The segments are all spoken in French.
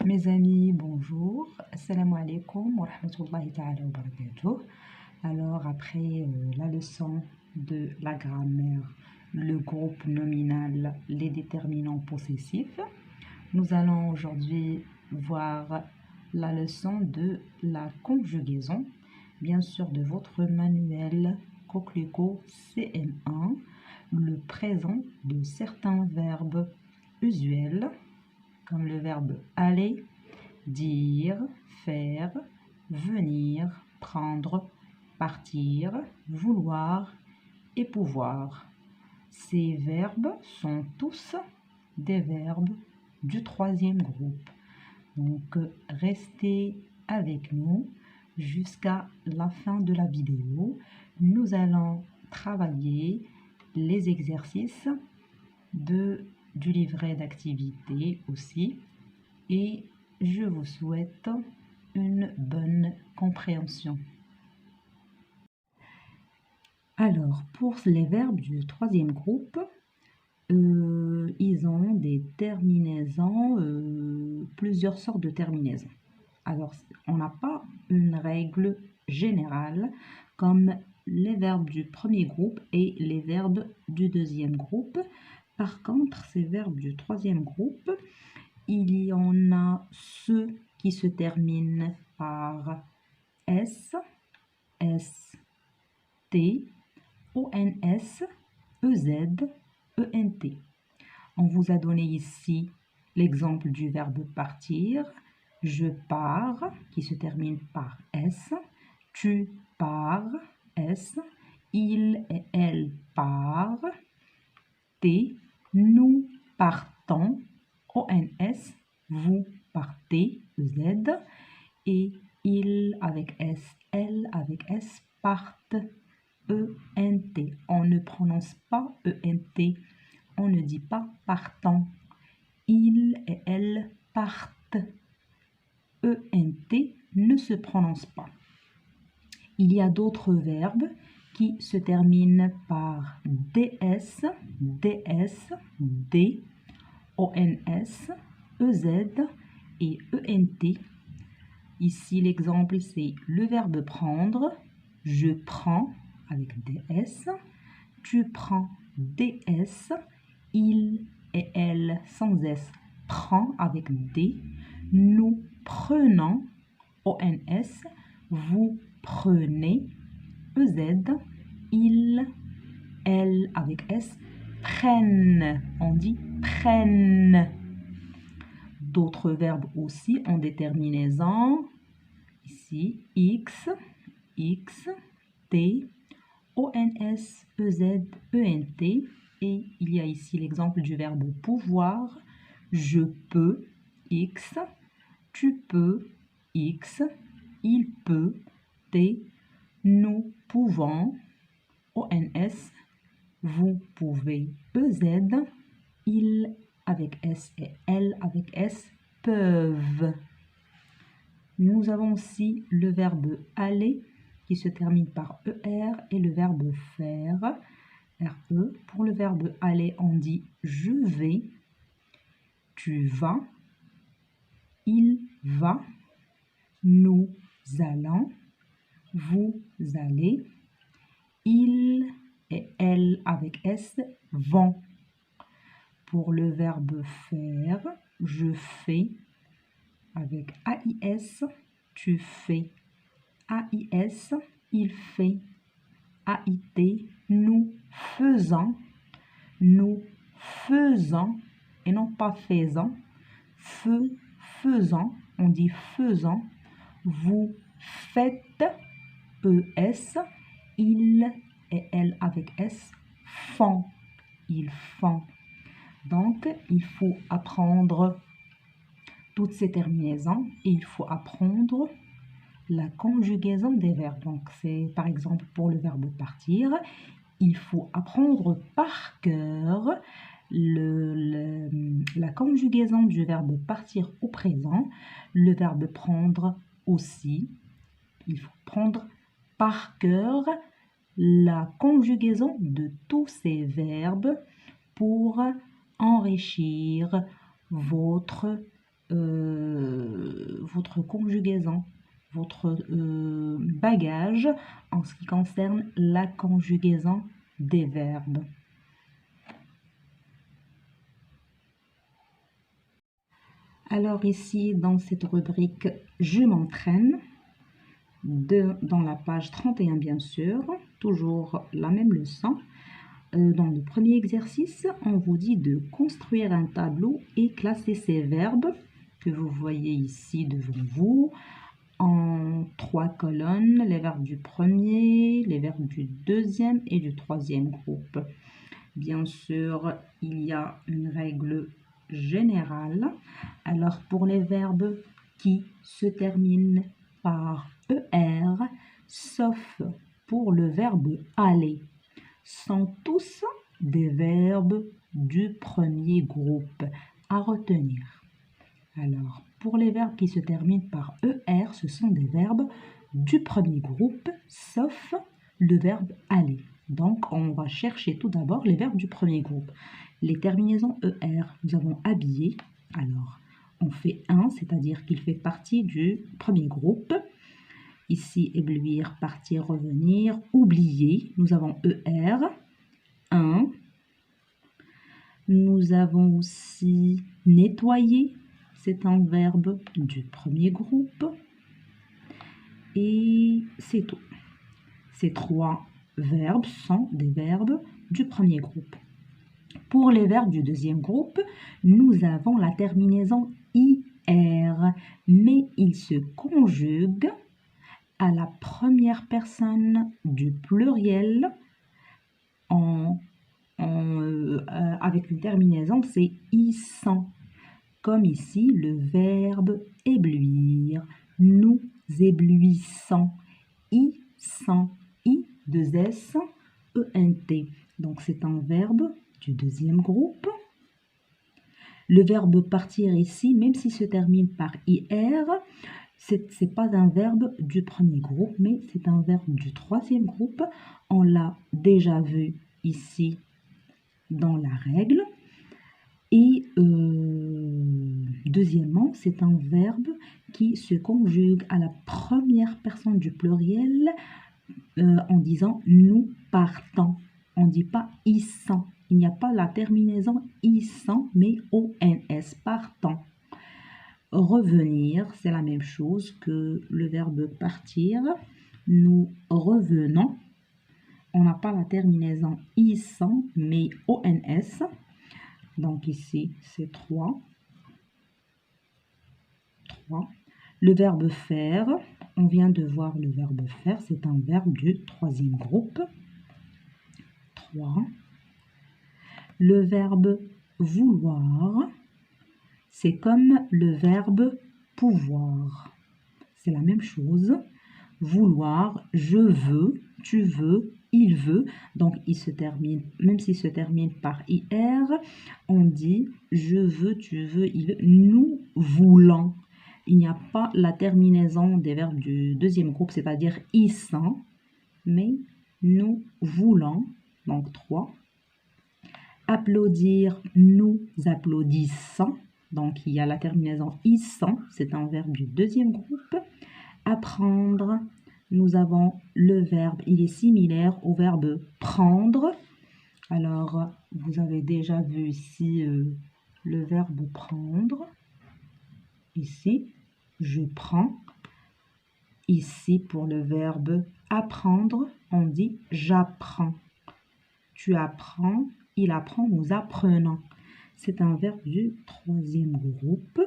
Mes amis, bonjour. Assalamu alaikum wa rahmatullahi ta'ala wa barakatuh. Alors, après la leçon de la grammaire, le groupe nominal, les déterminants possessifs, nous allons aujourd'hui voir la leçon de la conjugaison, bien sûr de votre manuel Coquelicot CM1, le présent de certains verbes usuels, comme le verbe aller, dire, faire, venir, prendre, partir, vouloir et pouvoir. Ces verbes sont tous des verbes du troisième groupe. Donc, restez avec nous jusqu'à la fin de la vidéo. Nous allons travailler les exercices du livret d'activité aussi. Et je vous souhaite une bonne compréhension. Alors, pour les verbes du troisième groupe, ils ont des terminaisons, plusieurs sortes de terminaisons. Alors, on n'a pas une règle générale comme les verbes du premier groupe et les verbes du deuxième groupe. Par contre, ces verbes du troisième groupe, il y en a ceux qui se terminent par S, S, T, ONS, EZ, ENT. On vous a donné ici l'exemple du verbe partir. Je pars, qui se termine par S. Tu pars, S. Il et elle part, T. Nous partons, ONS, vous partez, EZ, et il avec S, elle avec S, partent, ENT. On ne prononce pas ENT, on ne dit pas partant. Il et elle partent, ENT ne se prononce pas. Il y a d'autres verbes qui se terminent par DS, DS, D, ONS, EZ et ENT. Ici, l'exemple, c'est le verbe prendre. Je prends avec DS. Tu prends DS. Il et elle sans S prend avec D. Nous prenons ONS. Vous prenez EZ. Il, elle avec S prennent. On dit prennent. D'autres verbes aussi ont des terminaisons. Ici, X, X, T, ONS, EZ, ENT. Et il y a ici l'exemple du verbe pouvoir. Je peux, X. Tu peux, X. Il peut, T. Nous pouvons, ONS. Vous pouvez, EZ. Il avec S et elle avec S peuvent. Nous avons aussi le verbe aller qui se termine par ER et le verbe faire, RE. Pour le verbe aller, on dit je vais, tu vas, il va, nous allons, vous allez, il et elle avec S vont. Pour le verbe faire, je fais avec AIS, tu fais. AIS, il fait. AIT, nous faisons. Nous faisons et non pas faisons. Faisons, on dit faisons. Vous faites. ES, il et elle avec S font. Ils font. Donc, il faut apprendre toutes ces terminaisons et il faut apprendre la conjugaison des verbes. Donc, c'est par exemple pour le verbe partir, il faut apprendre par cœur la conjugaison du verbe partir au présent, le verbe prendre aussi. Il faut prendre par cœur la conjugaison de tous ces verbes pour enrichir votre votre conjugaison, votre bagage en ce qui concerne la conjugaison des verbes. Alors ici, dans cette rubrique, je m'entraîne, dans la page 31 bien sûr, toujours la même leçon. Dans le premier exercice, on vous dit de construire un tableau et classer ces verbes que vous voyez ici devant vous en 3 colonnes, les verbes du premier, les verbes du deuxième et du troisième groupe. Bien sûr, il y a une règle générale. Alors, pour les verbes qui se terminent par ER, sauf pour le verbe aller, sont tous des verbes du premier groupe à retenir. Alors, pour les verbes qui se terminent par ER, ce sont des verbes du premier groupe, sauf le verbe aller. Donc, on va chercher tout d'abord les verbes du premier groupe. Les terminaisons ER, nous avons habiller. Alors, on fait un, c'est-à-dire qu'il fait partie du premier groupe. Ici, éblouir, partir, revenir, oublier. Nous avons ER, 1. Nous avons aussi nettoyer. C'est un verbe du premier groupe. Et c'est tout. Ces 3 verbes sont des verbes du premier groupe. Pour les verbes du deuxième groupe, nous avons la terminaison IR, mais ils se conjuguent à la première personne du pluriel avec une terminaison, c'est ISAN. Comme ici, le verbe éblouir. Nous éblouissons. ISAN. I, 2 S, ENT. Donc, c'est un verbe du deuxième groupe. Le verbe partir ici, même s'il se termine par IR, c'est pas un verbe du premier groupe, mais c'est un verbe du troisième groupe. On l'a déjà vu ici dans la règle. Et deuxièmement, c'est un verbe qui se conjugue à la première personne du pluriel en disant nous partons. On ne dit pas ISAN. Il n'y a pas la terminaison ISAN, mais ONS, partons. Revenir, c'est la même chose que le verbe partir. Nous revenons. On n'a pas la terminaison ISAN, mais ONS. Donc ici, c'est 3. Le verbe faire, on vient de voir le verbe faire, c'est un verbe du troisième groupe. 3. Le verbe vouloir, c'est comme le verbe pouvoir. C'est la même chose. Vouloir, je veux, tu veux, il veut. Donc, il se termine, même s'il se termine par IR, on dit je veux, tu veux, il veut. Nous voulons. Il n'y a pas la terminaison des verbes du deuxième groupe, c'est-à-dire ISAN, mais nous voulons. Donc, 3. Applaudir, nous applaudissons. Donc, il y a la terminaison ISAN, c'est un verbe du deuxième groupe. Apprendre, nous avons le verbe, il est similaire au verbe prendre. Alors, vous avez déjà vu ici le verbe prendre. Ici, je prends. Ici, pour le verbe apprendre, on dit j'apprends. Tu apprends, il apprend, nous apprenons. C'est un verbe du troisième groupe.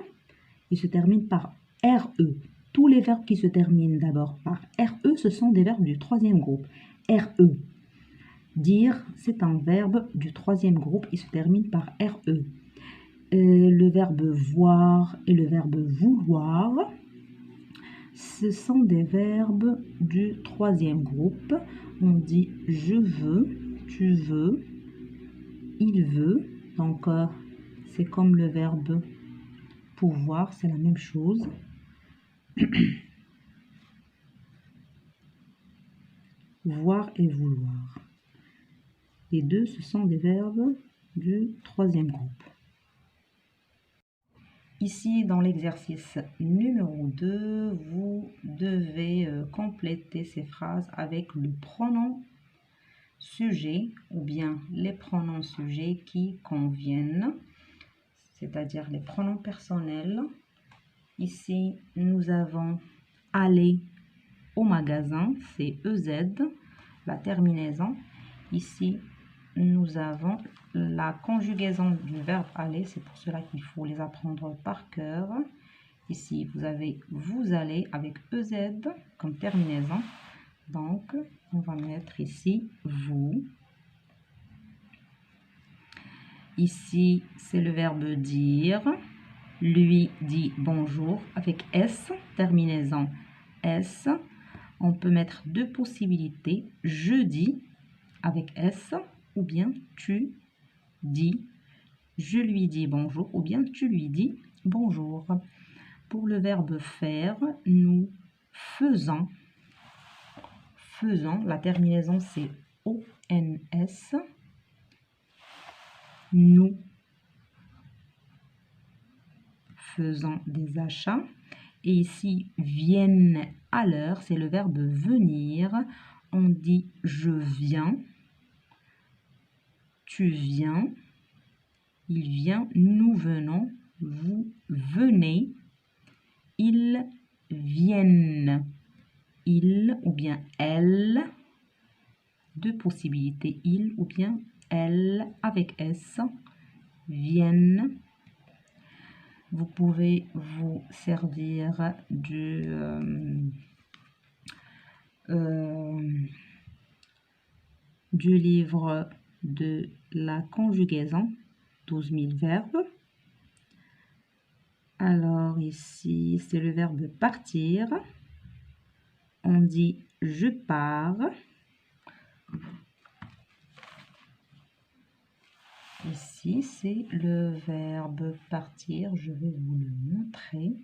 Il se termine par RE. Tous les verbes qui se terminent d'abord par RE, ce sont des verbes du troisième groupe. RE. Dire, c'est un verbe du troisième groupe. Il se termine par RE. Le verbe voir et le verbe vouloir, ce sont des verbes du troisième groupe. On dit je veux, tu veux, il veut. Donc, c'est comme le verbe pouvoir, c'est la même chose. Voir et vouloir. Les deux, ce sont des verbes du troisième groupe. Ici, dans l'exercice numéro 2, vous devez compléter ces phrases avec le pronom sujet ou bien les pronoms sujets qui conviennent, c'est-à-dire les pronoms personnels. Ici, nous avons aller au magasin, c'est EZ, la terminaison. Ici, nous avons la conjugaison du verbe aller, c'est pour cela qu'il faut les apprendre par cœur. Ici, vous avez vous allez avec EZ comme terminaison. Donc, on va mettre ici vous. Ici, c'est le verbe dire. Lui dit bonjour avec S, terminaison S. On peut mettre deux possibilités. Je dis avec S ou bien tu dis. Je lui dis bonjour ou bien tu lui dis bonjour. Pour le verbe faire, nous faisons. Faisons, la terminaison c'est ONS. Nous faisons des achats. Et ici, viennent à l'heure, c'est le verbe venir. On dit je viens, tu viens, il vient, nous venons, vous venez, ils viennent, il ou bien elle. Deux possibilités, il ou bien elle avec S, viennent. Vous pouvez vous servir du livre de la conjugaison, 12 000 verbes. Alors ici, c'est le verbe partir. On dit je pars. Ici, c'est le verbe partir. Je vais vous le montrer.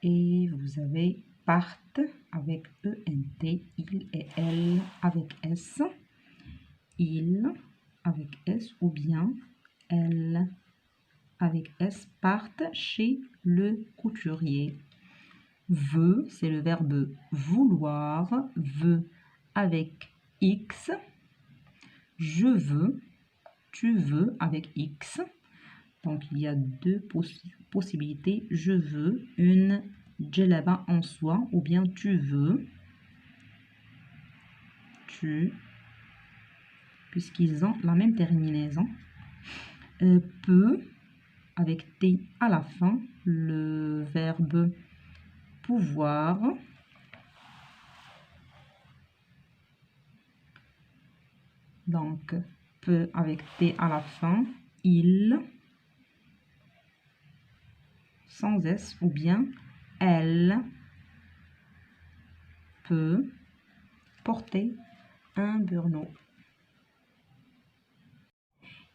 Et vous avez partent avec ENT, il et elle avec S, il avec S ou bien elle avec S partent chez le couturier. Veut, c'est le verbe vouloir, veut avec X. Je veux, tu veux avec X. Donc, il y a deux possibilités. Je veux une djellaba en soi ou bien tu veux. Tu, puisqu'ils ont la même terminaison. Peut, avec T à la fin, le verbe pouvoir. Donc, peut avec T à la fin, il, sans S, ou bien elle peut porter un burneau.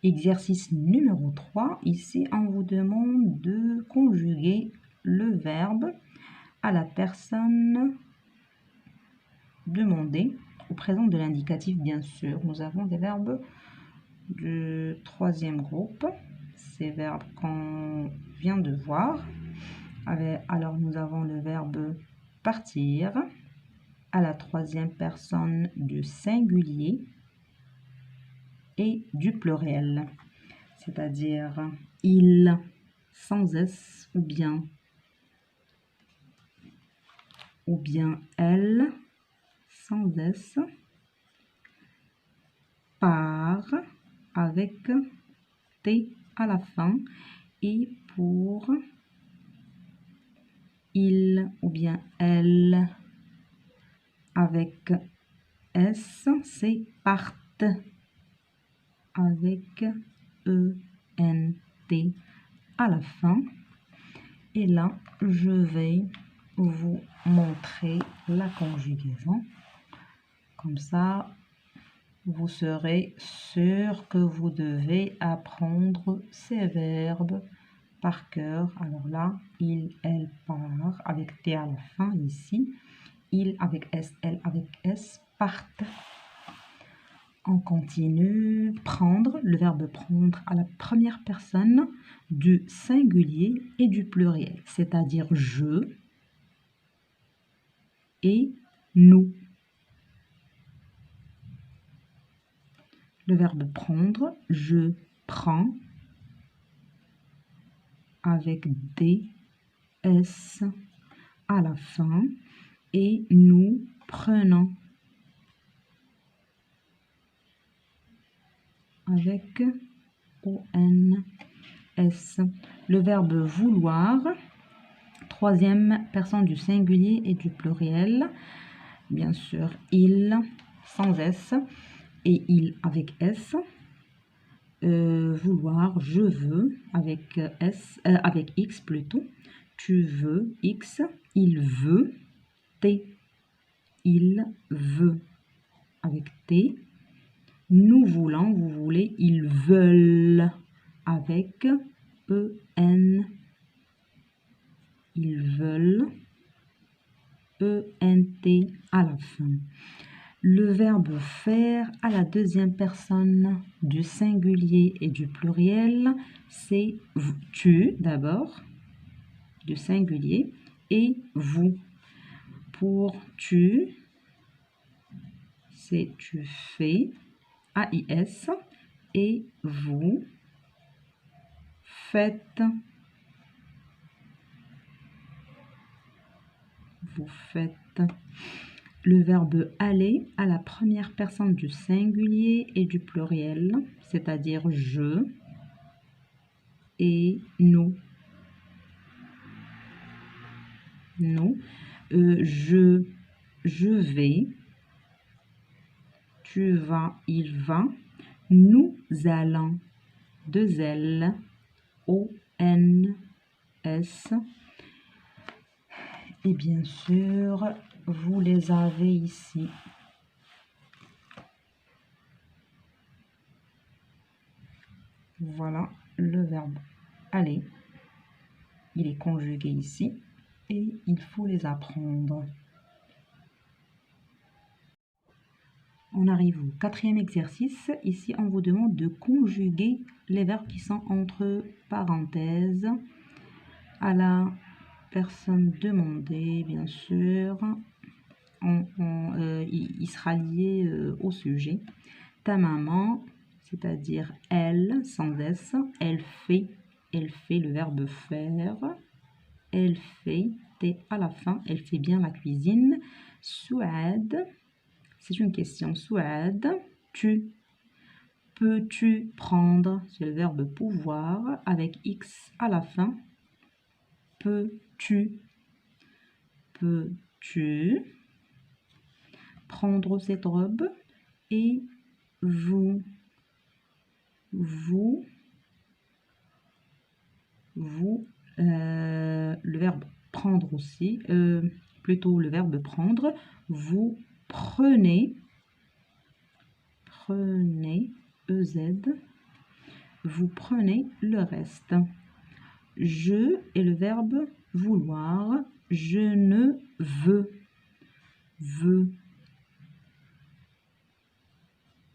Exercice numéro 3. Ici, on vous demande de conjuguer le verbe à la personne demandée, au présent de l'indicatif, bien sûr. Nous avons des verbes du troisième groupe, ces verbes qu'on vient de voir. Alors, nous avons le verbe partir à la troisième personne du singulier et du pluriel, c'est-à-dire il sans S ou bien elle sans S, part avec T à la fin, et pour il ou bien elle avec S, c'est partent avec ENT à la fin. Et là, je vais vous montrer la conjugaison. Comme ça, vous serez sûr que vous devez apprendre ces verbes par cœur. Alors là, il, elle part avec T à la fin ici. Il avec S, elle avec S, partent. On continue. Prendre, le verbe prendre à la première personne du singulier et du pluriel, c'est-à-dire je et nous. Le verbe prendre, je prends avec des S à la fin et nous prenons avec ONS. Le verbe vouloir, troisième personne du singulier et du pluriel, bien sûr il sans S et il avec S. Vouloir, je veux avec S, avec X plutôt. Tu veux, X. Il veut, T. Il veut avec T. Nous voulons, vous voulez, ils veulent avec EN. Ils veulent, ENT à la fin. Le verbe faire à la deuxième personne du singulier et du pluriel, c'est tu d'abord, du singulier, et vous. Pour tu, c'est tu fais, AIS, et vous faites. Vous faites. Le verbe aller à la première personne du singulier et du pluriel, c'est-à-dire je et nous. Nous. Je vais. Tu vas, il va. Nous allons. Deux L. ONS. Et bien sûr, vous les avez ici. Voilà le verbe aller. Il est conjugué ici et il faut les apprendre. On arrive au quatrième exercice. Ici, on vous demande de conjuguer les verbes qui sont entre parenthèses à la personne demandée, bien sûr. Il sera lié au sujet. Ta maman, c'est-à-dire elle, sans S, elle fait le verbe faire. Elle fait, T à la fin, elle fait bien la cuisine. Souad, c'est une question. Souad, tu. Peux-tu prendre, c'est le verbe pouvoir, avec X à la fin. Peux-tu. Peux-tu prendre cette robe? Et vous. Le verbe prendre aussi, plutôt le verbe prendre. Vous prenez, EZ, vous prenez le reste. Je et le verbe vouloir. Je ne veux,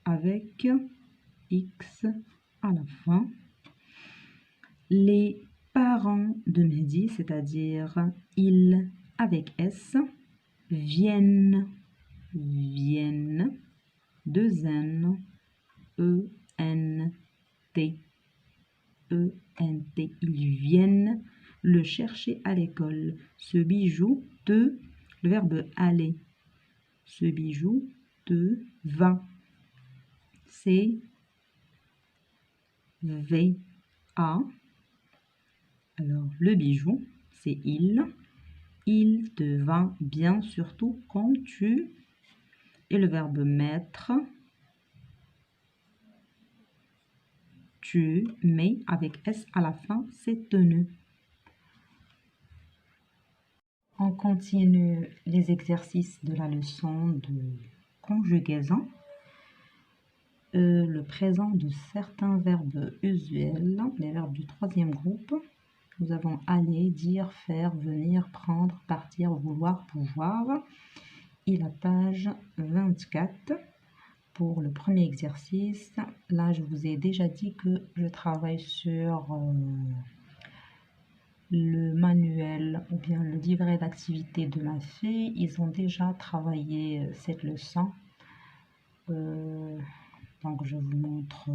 avec X à la fin. Les parents de Mehdi, c'est-à-dire ils avec S, viennent, deux N, ENT, ils viennent le chercher à l'école. Ce bijou te, le verbe aller, ce bijou te va, c'est V-A. Alors, le bijou, c'est il te va bien, surtout quand tu. Et le verbe mettre, tu mets avec S à la fin, c'est tenu. On continue les exercices de la leçon de conjugaison. Le présent de certains verbes usuels, les verbes du troisième groupe. Nous avons aller, dire, faire, venir, prendre, partir, vouloir, pouvoir. Et la page 24. Pour le premier exercice, là, je vous ai déjà dit que je travaille sur le manuel ou bien le livret d'activité de ma fille. Ils ont déjà travaillé cette leçon. Donc, je vous montre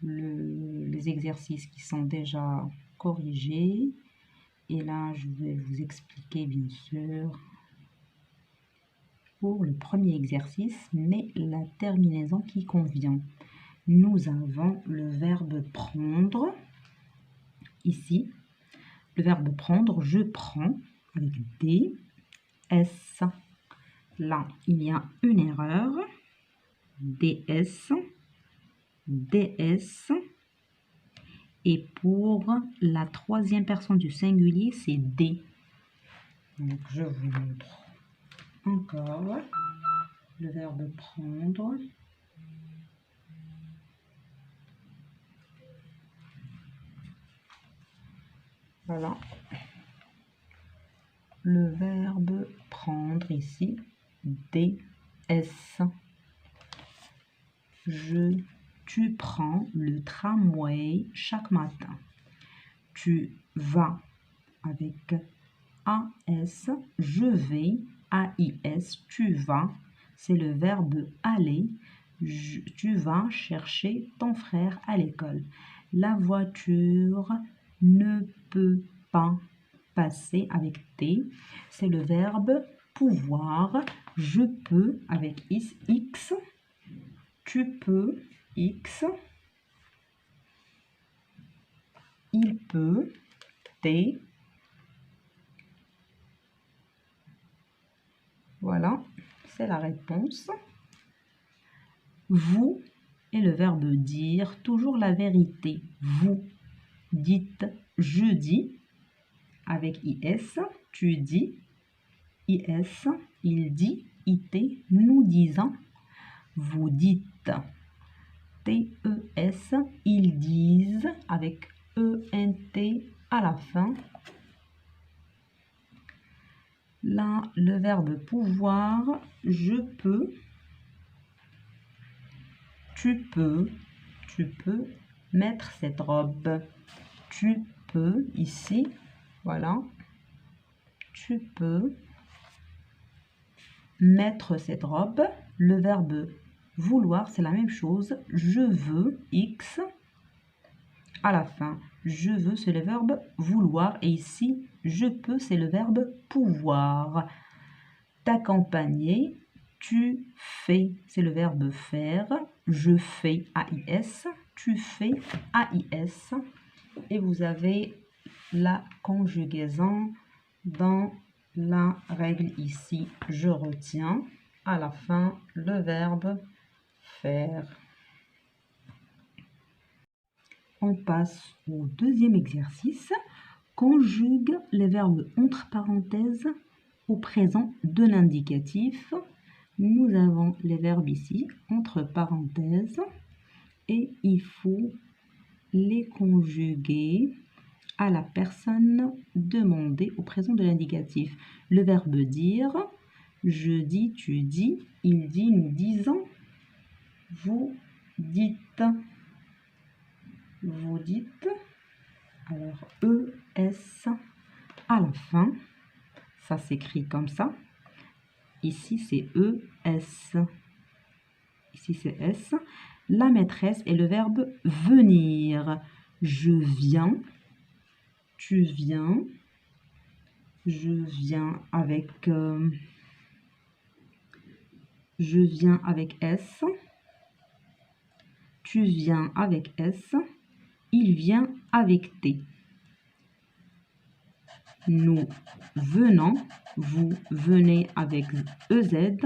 les exercices qui sont déjà corrigés. Et là, je vais vous expliquer, bien sûr, pour le premier exercice, mais la terminaison qui convient. Nous avons le verbe prendre. Ici, le verbe prendre, je prends avec D, S. Là, il y a une erreur. DS, DS. Et pour la troisième personne du singulier, c'est D. Donc, je vous montre encore le verbe prendre. Voilà. Le verbe prendre ici, DS. Tu prends le tramway chaque matin. Tu vas avec AS, je vais, AIS, tu vas, c'est le verbe aller. Tu vas chercher ton frère à l'école. La voiture ne peut pas passer avec T, c'est le verbe pouvoir. Je peux avec X, tu peux, X, il peut, T. Voilà, c'est la réponse. Vous est le verbe dire, toujours la vérité. Vous dites, je dis, avec IS, tu dis, IS, il dit, IT, nous disons, vous dites, TES, ils disent, avec ENT à la fin. Là, le verbe pouvoir, je peux, tu peux mettre cette robe. Tu peux, ici, voilà, tu peux mettre cette robe. Le verbe vouloir, c'est la même chose. Je veux, X, à la fin. Je veux, c'est le verbe vouloir. Et ici, je peux, c'est le verbe pouvoir. T'accompagner, tu fais, c'est le verbe faire. Je fais, AIS. Tu fais, AIS. Et vous avez la conjugaison dans la règle ici. Je retiens à la fin le verbe faire. On passe au deuxième exercice. Conjugue les verbes entre parenthèses au présent de l'indicatif. Nous avons les verbes ici entre parenthèses et il faut les conjuguer à la personne demandée au présent de l'indicatif. Le verbe dire, je dis, tu dis, il dit, nous disons, vous dites, vous dites. Alors, ES à la fin, ça s'écrit comme ça. Ici, c'est ES. Ici, c'est S. La maîtresse est le verbe venir. Je viens, tu viens, je viens avec S. Tu viens avec S. Il vient avec T. Nous venons, vous venez avec EZ.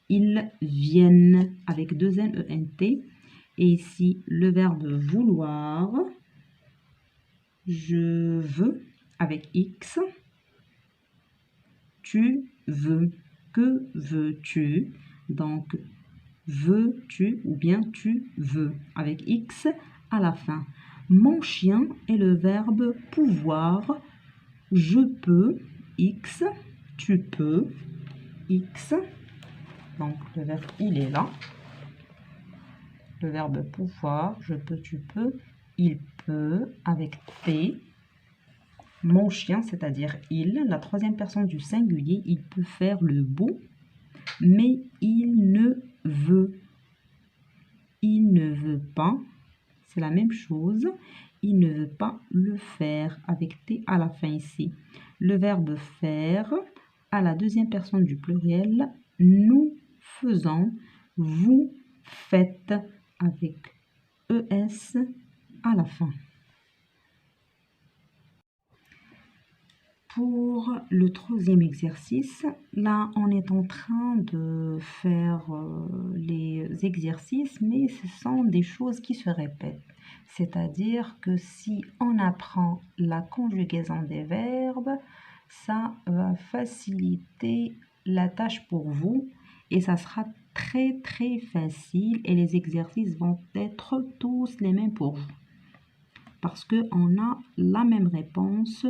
Ils viennent avec 2 N, ENT. Et ici, le verbe vouloir. Je veux avec X. Tu veux. Que veux-tu? Donc, veux-tu ou bien tu veux avec X à la fin. Mon chien est le verbe pouvoir. Je peux, X. Tu peux, X. Donc, le verbe, il est là. Le verbe pouvoir, je peux, tu peux, il peut, avec T. Mon chien, c'est-à-dire il, la troisième personne du singulier, il peut faire le beau, mais il ne veut. Il ne veut pas, c'est la même chose. Il ne veut pas le faire, avec T à la fin ici. Le verbe faire, à la deuxième personne du pluriel, nous faisons, vous faites, avec ES à la fin. Pour le troisième exercice, là, on est en train de faire les exercices, mais ce sont des choses qui se répètent. C'est-à-dire que si on apprend la conjugaison des verbes, ça va faciliter la tâche pour vous et ça sera très facile et les exercices vont être tous les mêmes pour vous. Parce qu'on a la même réponse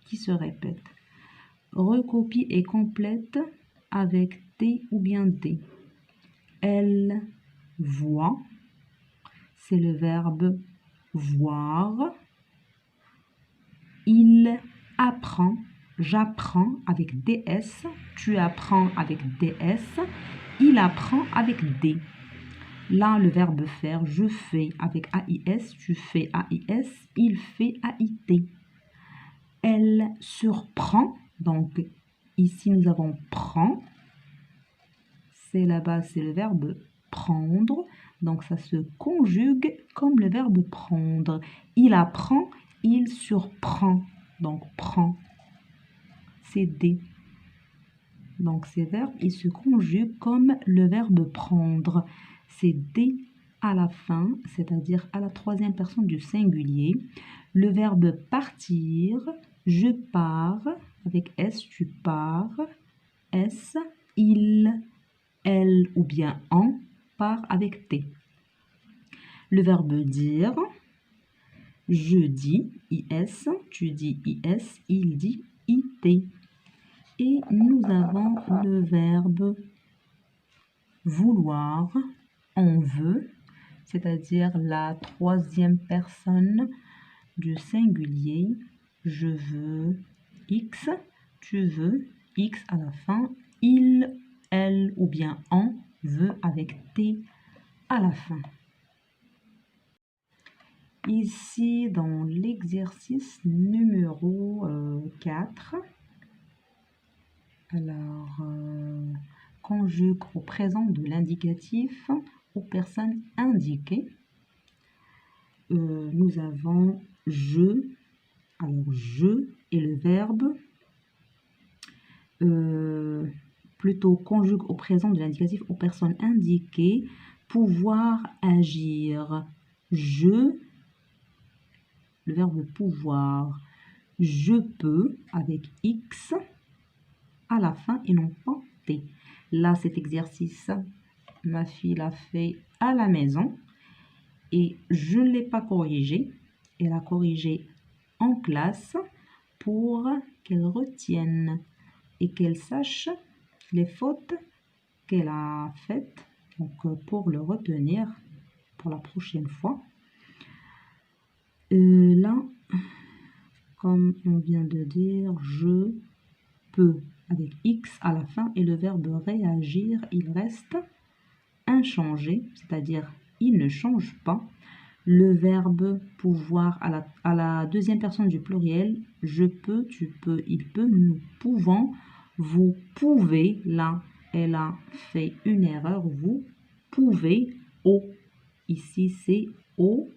qui se répète. Recopie et complète avec T ou bien D. Elle voit, c'est le verbe voir. Il apprend, j'apprends avec DS. Tu apprends avec DS. Il apprend avec D. Là, le verbe faire, je fais avec AIS, tu fais AIS, il fait AIT. Elle surprend, donc ici nous avons prend, c'est là-bas, c'est le verbe prendre, donc ça se conjugue comme le verbe prendre. Il apprend, il surprend, donc prend, c'est D. Donc ces verbes, ils se conjuguent comme le verbe prendre. C'est D à la fin, c'est-à-dire à la troisième personne du singulier. Le verbe partir, je pars, avec S, tu pars. S, il, elle ou bien on part avec T. Le verbe dire, je dis, IS, tu dis IS, il dit IT. Et nous avons le verbe vouloir, on veut, c'est-à-dire la troisième personne du singulier. Je veux X, tu veux X à la fin. Il, elle ou bien on veut avec T à la fin. Ici, dans l'exercice numéro 4, alors, conjugue au présent de l'indicatif aux personnes indiquées. Nous avons je, alors je et le verbe, plutôt conjugue au présent de l'indicatif aux personnes indiquées, pouvoir agir. Je, le verbe pouvoir, je peux avec X à la fin et non pas T. Là, cet exercice, ma fille l'a fait à la maison et je ne l'ai pas corrigé. Elle a corrigé en classe pour qu'elle retienne et qu'elle sache les fautes qu'elle a faites, donc pour le retenir pour la prochaine fois. Là, comme on vient de dire, je peux avec X à la fin et le verbe réagir, il reste inchangé, c'est-à-dire il ne change pas. Le verbe pouvoir à la deuxième personne du pluriel, je peux, tu peux, il peut, nous pouvons, vous pouvez, là, elle a fait une erreur, vous pouvez, O, ici c'est O,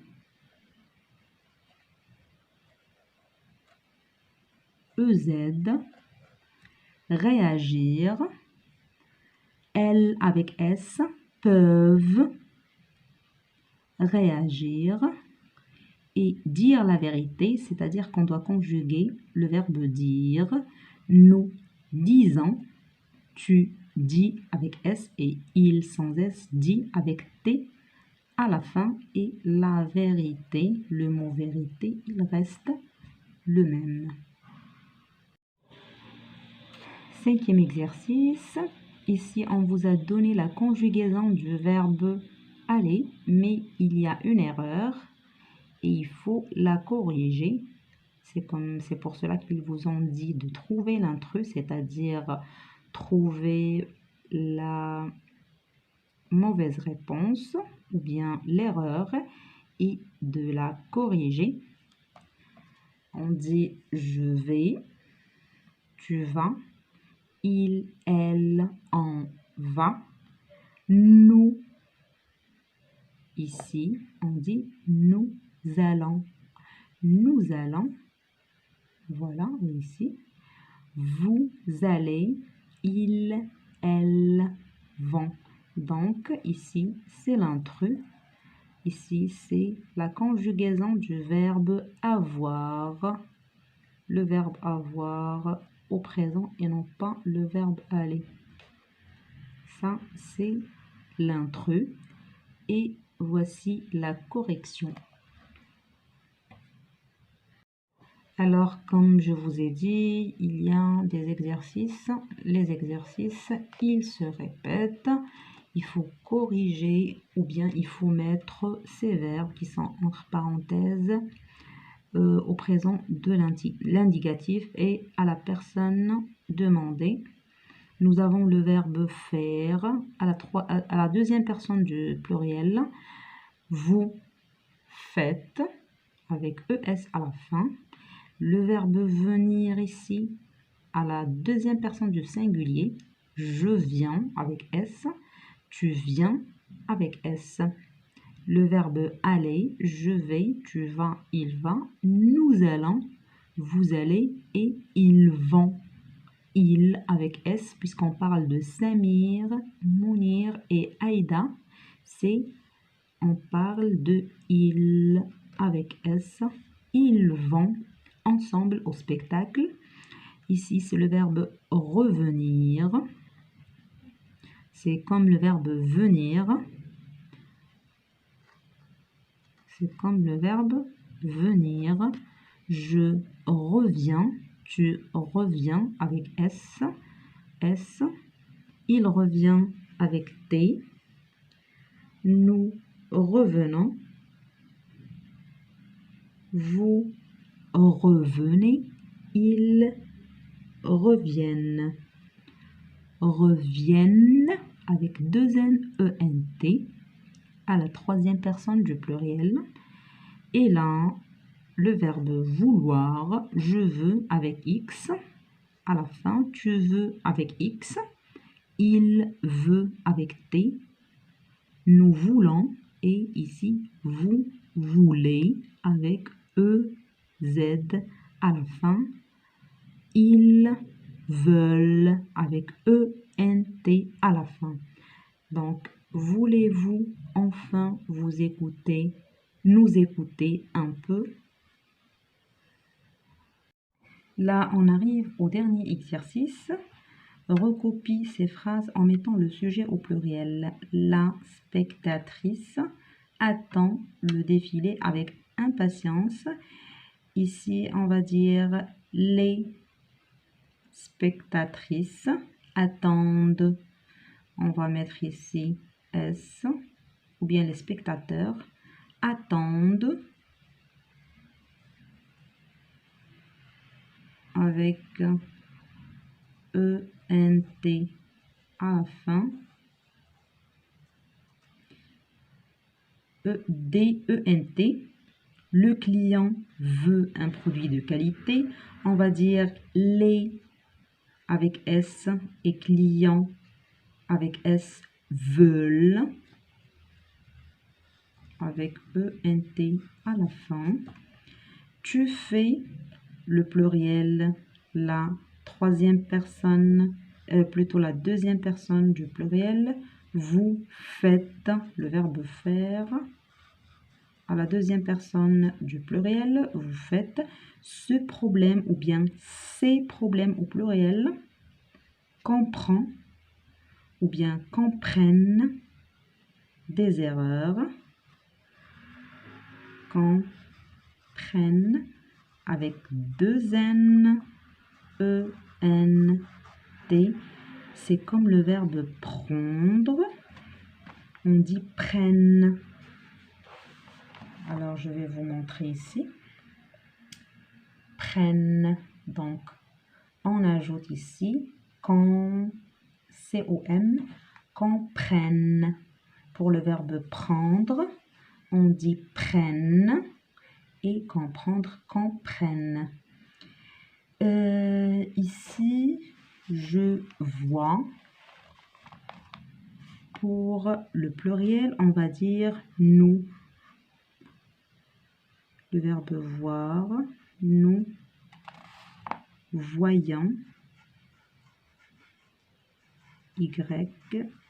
EZ, réagir, L avec S, peuvent réagir et dire la vérité, c'est-à-dire qu'on doit conjuguer le verbe dire, nous disons, tu dis avec S et il sans S dit avec T à la fin et la vérité, le mot vérité, il reste le même. Cinquième exercice, ici, on vous a donné la conjugaison du verbe aller, mais il y a une erreur et il faut la corriger. C'est pour cela qu'ils vous ont dit de trouver l'intrus, c'est-à-dire trouver la mauvaise réponse ou bien l'erreur et de la corriger. On dit je vais, tu vas, il, elle, on va, nous. Ici, on dit nous allons. Nous allons. Voilà, ici. Vous allez, ils, elles vont. Donc, ici, c'est l'intrus. Ici, c'est la conjugaison du verbe avoir. Le verbe avoir au présent et non pas le verbe aller. Ça, c'est l'intrus. Et voici la correction. Alors, comme je vous ai dit, il y a des exercices. Les exercices, ils se répètent. Il faut corriger ou bien il faut mettre ces verbes qui sont entre parenthèses au présent de l'indicatif et à la personne demandée. Nous avons le verbe faire à la deuxième personne du pluriel. Vous faites avec ES à la fin. Le verbe venir ici à la deuxième personne du singulier. Je viens avec S. Tu viens avec S. Le verbe aller, je vais, tu vas, il va. Nous allons, vous allez et ils vont. Il avec S, puisqu'on parle de Samir, Mounir et Aïda, on parle de il avec S. Ils vont ensemble au spectacle. Ici, c'est le verbe revenir. C'est comme le verbe venir. C'est comme le verbe venir. Je reviens. Tu reviens avec S. S. Il revient avec T. Nous revenons. Vous revenez. Ils reviennent. Reviennent avec deux N, E, N, T à la troisième personne du pluriel. Et là, le verbe vouloir, je veux avec X. À la fin, tu veux avec X. Il veut avec T. Nous voulons. Et ici, vous voulez avec E, Z à la fin. Ils veulent avec E, N, T à la fin. Donc, voulez-vous enfin vous écouter, nous écouter un peu? Là, on arrive au dernier exercice. Recopie ces phrases en mettant le sujet au pluriel. La spectatrice attend le défilé avec impatience. Ici, on va dire les spectatrices attendent. On va mettre ici S, ou bien les spectateurs attendent avec E-N-T à la fin. D-E-N-T. Le client veut un produit de qualité. On va dire les avec S et client avec S veulent avec E-N-T à la fin. Tu fais le pluriel, la troisième personne, plutôt la deuxième personne du pluriel. Vous faites le verbe faire. À la deuxième personne du pluriel, vous faites ce problème ou bien ces problèmes au pluriel. Comprend ou bien comprennent des erreurs. Comprennent avec deux N, E, N, T. c'est comme le verbe prendre. On dit prenne. Alors, je vais vous montrer ici. Prenne. Donc, on ajoute ici qu'on, C-O-M, qu'on prenne. Pour le verbe prendre, on dit prenne et comprendre, comprenne. Ici, je vois. Pour le pluriel, on va dire nous. Le verbe voir, nous voyons. Y-O-N-S.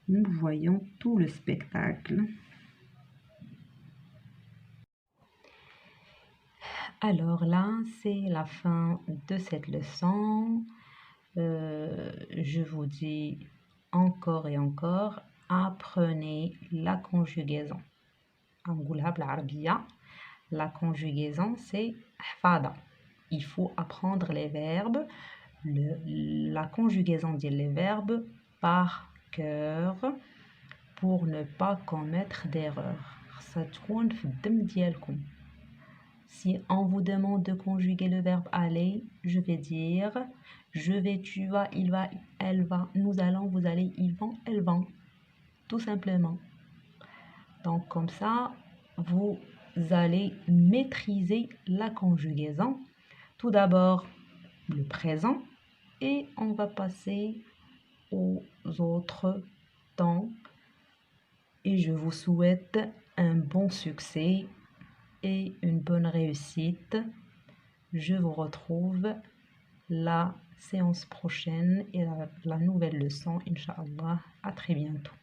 Nous voyons tout le spectacle. Alors là, c'est la fin de cette leçon. Je vous dis encore et encore, apprenez la conjugaison. La conjugaison, c'est hfada. Il faut apprendre les verbes, la conjugaison des verbes par cœur pour ne pas commettre d'erreurs. Si on vous demande de conjuguer le verbe aller, je vais dire je vais, tu vas, il va, elle va, nous allons, vous allez, ils vont, elles vont. Tout simplement. Donc comme ça, vous allez maîtriser la conjugaison. Tout d'abord, le présent et on va passer aux autres temps. Et je vous souhaite un bon succès et une bonne réussite. Je vous retrouve la séance prochaine et la nouvelle leçon, Inch'Allah. À très bientôt.